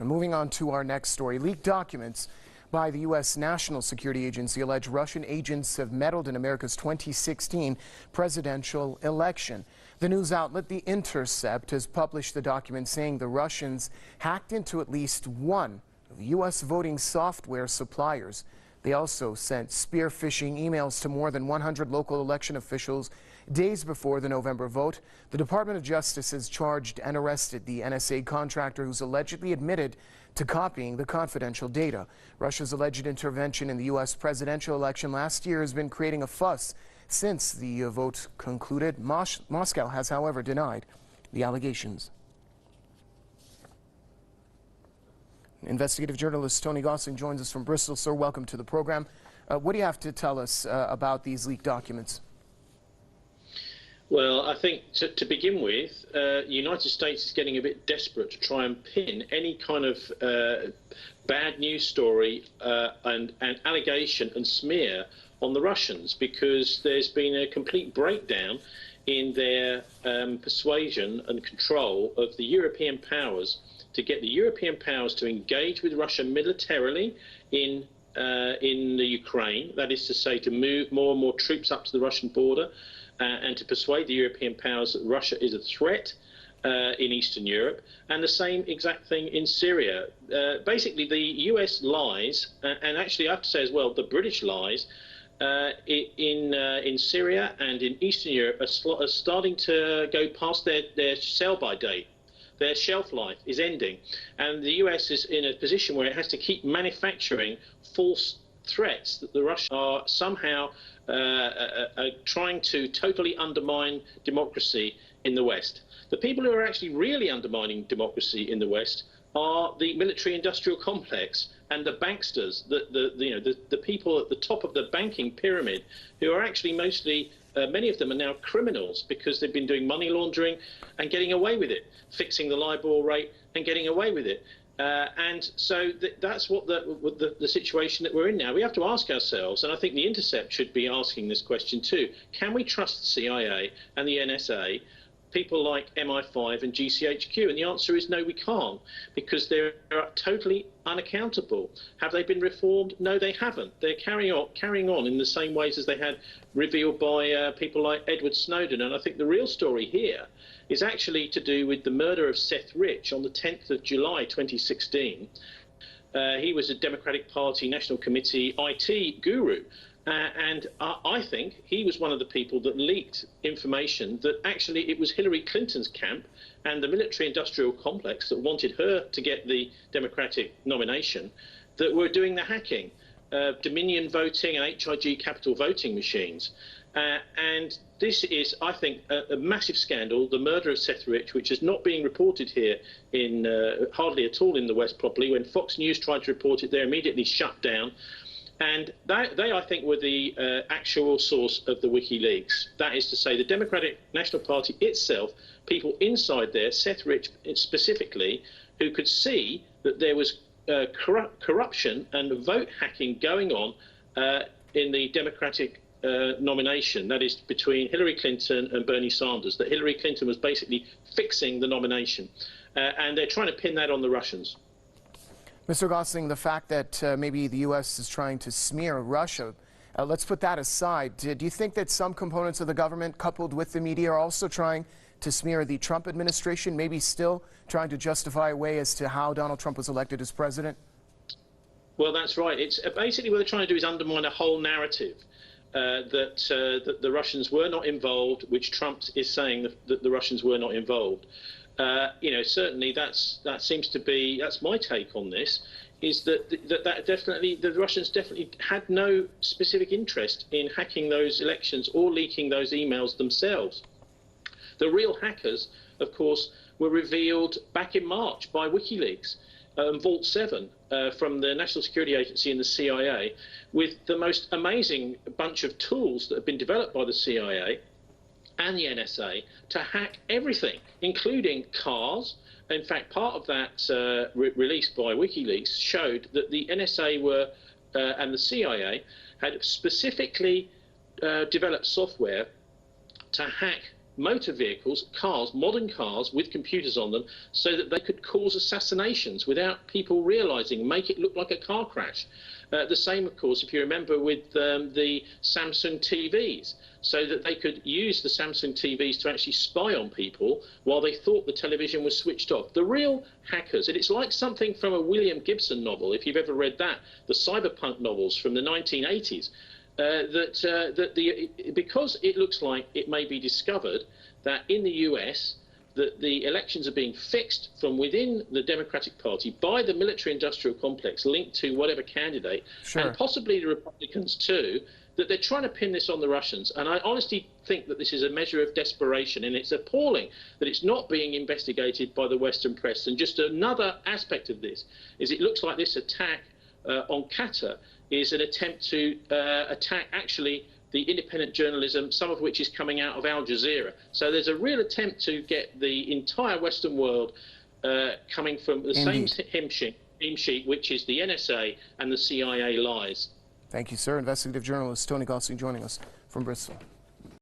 And moving on to our next story, leaked documents by the U.S. National Security Agency allege Russian agents have meddled in America's 2016 presidential election. The news outlet The Intercept has published the document saying the Russians hacked into at least one of U.S. voting software suppliers. They also sent spear phishing emails to more than 100 local election officials days before the November vote. The Department of Justice has charged and arrested the NSA contractor who's allegedly admitted to copying the confidential data. Russia's alleged intervention in the U.S. presidential election last year has been creating a fuss since the vote concluded. Moscow has, however, denied the allegations. Investigative journalist Tony Gosling joins us from Bristol. Sir, welcome to the program. What do you have to tell us about these leaked documents? Well, I think to begin with, the United States is getting a bit desperate to try and pin any kind of bad news story and allegation and smear on the Russians, because there's been a complete breakdown in their persuasion and control of the European powers to get the European powers to engage with Russia militarily in the Ukraine. That is to say, to move more and more troops up to the Russian border and to persuade the European powers that Russia is a threat in Eastern Europe, and the same exact thing in Syria. Basically, the US lies, and actually I have to say as well, the British lies in Syria and in Eastern Europe are starting to go past their sell-by date. Their shelf life is ending, and the US is in a position where it has to keep manufacturing false threats that the Russians are somehow trying to totally undermine democracy in the West. The people who are actually really undermining democracy in the West are the military-industrial complex and the banksters, the people at the top of the banking pyramid, who are actually mostly, many of them are now criminals because they've been doing money laundering and getting away with it, fixing the LIBOR rate and getting away with it. And so that's what the situation that we're in now. We have to ask ourselves, and I think The Intercept should be asking this question too, can we trust the CIA and the NSA, people like MI5 and GCHQ? And the answer is no, we can't, because they're totally unaccountable. Have they been reformed? No, they haven't. They're carrying on in the same ways as they had revealed by people like Edward Snowden. And I think the real story here is actually to do with the murder of Seth Rich on the 10th of July 2016. He was a Democratic Party National Committee IT guru. And I think he was one of the people that leaked information that actually it was Hillary Clinton's camp and the military-industrial complex that wanted her to get the Democratic nomination that were doing the hacking, Dominion voting and HIG capital voting machines. And this is, I think, a massive scandal, the murder of Seth Rich, which is not being reported here in hardly at all in the West properly. When Fox News tried to report it, they're immediately shut down. And they, I think, were the actual source of the WikiLeaks. That is to say, the Democratic National Party itself, people inside there, Seth Rich specifically, who could see that there was corruption and vote hacking going on in the Democratic nomination, that is between Hillary Clinton and Bernie Sanders, that Hillary Clinton was basically fixing the nomination. And they're trying to pin that on the Russians. Mr. Gosling, the fact that maybe the U.S. is trying to smear Russia, let's put that aside. Do you think that some components of the government, coupled with the media, are also trying to smear the Trump administration, maybe still trying to justify a way as to how Donald Trump was elected as president? Well, that's right. It's basically what they're trying to do is undermine a whole narrative that the Russians were not involved, which Trump is saying that the Russians were not involved. Certainly that seems to be, that's my take on this, is that definitely the Russians definitely had no specific interest in hacking those elections or leaking those emails themselves. The real hackers, of course, were revealed back in March by WikiLeaks, Vault 7 from the National Security Agency and the CIA, with the most amazing bunch of tools that have been developed by the CIA and the NSA to hack everything, including cars. In fact, part of that release by WikiLeaks showed that the NSA were and the CIA had specifically developed software to hack motor vehicles, cars, modern cars with computers on them, so that they could cause assassinations without people realizing, make it look like a car crash. The same, of course, if you remember, with the Samsung TVs, so that they could use the Samsung TVs to actually spy on people while they thought the television was switched off. The real hackers, and it's like something from a William Gibson novel, if you've ever read that, the cyberpunk novels from the 1980s, because it looks like it may be discovered that in the US that the elections are being fixed from within the Democratic Party by the military-industrial complex linked to whatever candidate, Sure. and possibly the Republicans too, that they're trying to pin this on the Russians. And I honestly think that this is a measure of desperation, and it's appalling that it's not being investigated by the Western press. And just another aspect of this is it looks like this attack on Qatar is an attempt to attack actually the independent journalism, some of which is coming out of Al Jazeera. So there's a real attempt to get the entire Western world coming from the Indeed. same hymn sheet, which is the NSA and the CIA lies. Thank you, sir. Investigative journalist Tony Gosling joining us from Bristol.